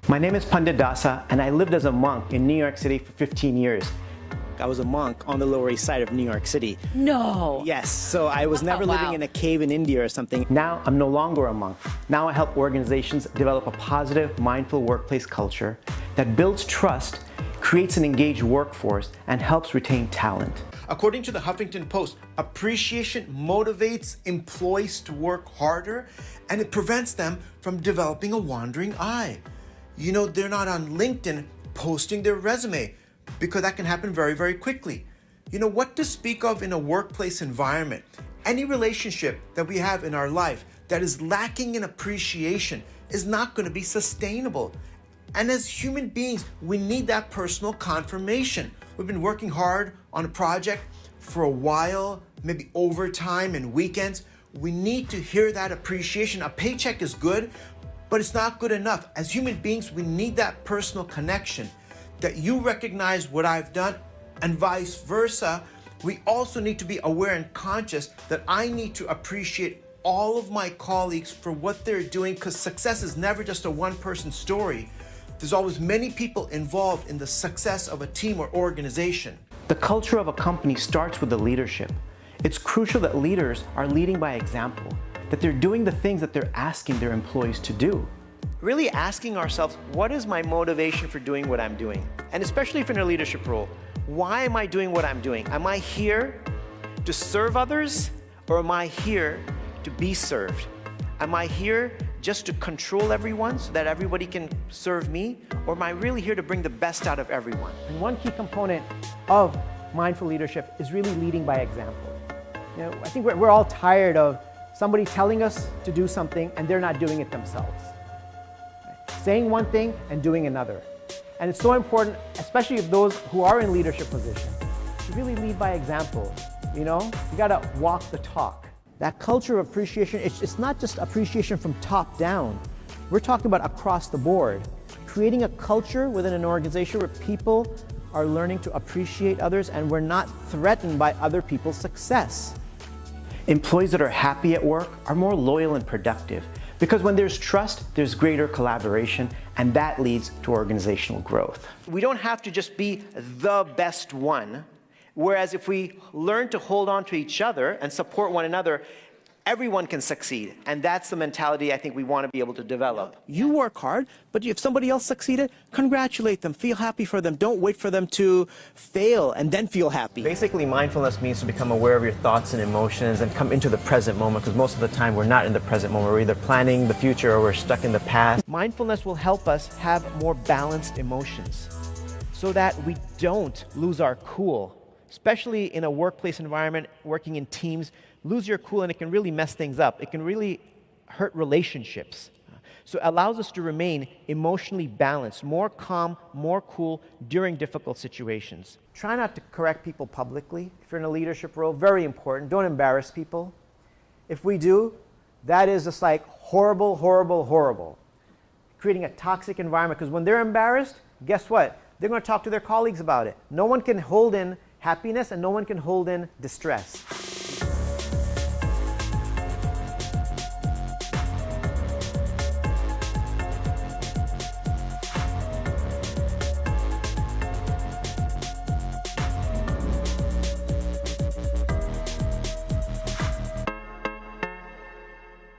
My name is Pandit Dasa, and I lived as a monk in New York City for 15 years. I was a monk on the Lower East Side of New York City. No. Yes, so I was never Wow. living in a cave in India or something. Now I'm no longer a monk. Now I help organizations develop a positive, mindful workplace culture that builds trust, creates an engaged workforce, and helps retain talent. According to the Huffington Post, appreciation motivates employees to work harder and it prevents them from developing a wandering eye. You know, they're not on LinkedIn posting their resume because that can happen very, very quickly. You know, what to speak of in a workplace environment? Any relationship that we have in our life that is lacking in appreciation is not going to be sustainable. And as human beings, we need that personal confirmation. We've been working hard on a project for a while, maybe overtime and weekends. We need to hear that appreciation. A paycheck is good, but it's not good enough. As human beings, we need that personal connection, that you recognize what I've done and vice versa. We also need to be aware and conscious that I need to appreciate all of my colleagues for what they're doing, because success is never just a one-person story. There's always many people involved in the success of a team or organization. The culture of a company starts with the leadership. It's crucial that leaders are leading by example, that they're doing the things that they're asking their employees to do. Really asking ourselves, what is my motivation for doing what I'm doing? And especially if in a leadership role, why am I doing what I'm doing? Am I here to serve others, or am I here to be served? Am I here just to control everyone so that everybody can serve me? Or am I really here to bring the best out of everyone? And one key component of mindful leadership is really leading by example. You know, I think we're all tired of somebody telling us to do something and they're not doing it themselves. Saying one thing and doing another. And it's so important, especially if those who are in leadership positions, to really lead by example. You know, you gotta walk the talk. That culture of appreciation, it's not just appreciation from top down. We're talking about across the board. Creating a culture within an organization where people are learning to appreciate others and we're not threatened by other people's success. Employees that are happy at work are more loyal and productive, because when there's trust, there's greater collaboration, and that leads to organizational growth. We don't have to just be the best one. Whereas if we learn to hold on to each other and support one another, everyone can succeed. And that's the mentality I think we want to be able to develop. You work hard, but if somebody else succeeded, congratulate them, feel happy for them. Don't wait for them to fail and then feel happy. Basically, mindfulness means to become aware of your thoughts and emotions and come into the present moment, because most of the time we're not in the present moment. We're either planning the future or we're stuck in the past. Mindfulness will help us have more balanced emotions so that we don't lose our cool. Especially in a workplace environment, working in teams, lose your cool and it can really mess things up. It can really hurt relationships. So it allows us to remain emotionally balanced, more calm, more cool during difficult situations. Try not to correct people publicly. If you're in a leadership role, very important. Don't embarrass people. If we do, that is just like horrible, horrible, horrible. Creating a toxic environment, because when they're embarrassed, guess what? They're going to talk to their colleagues about it. No one can hold in happiness and no one can hold in distress.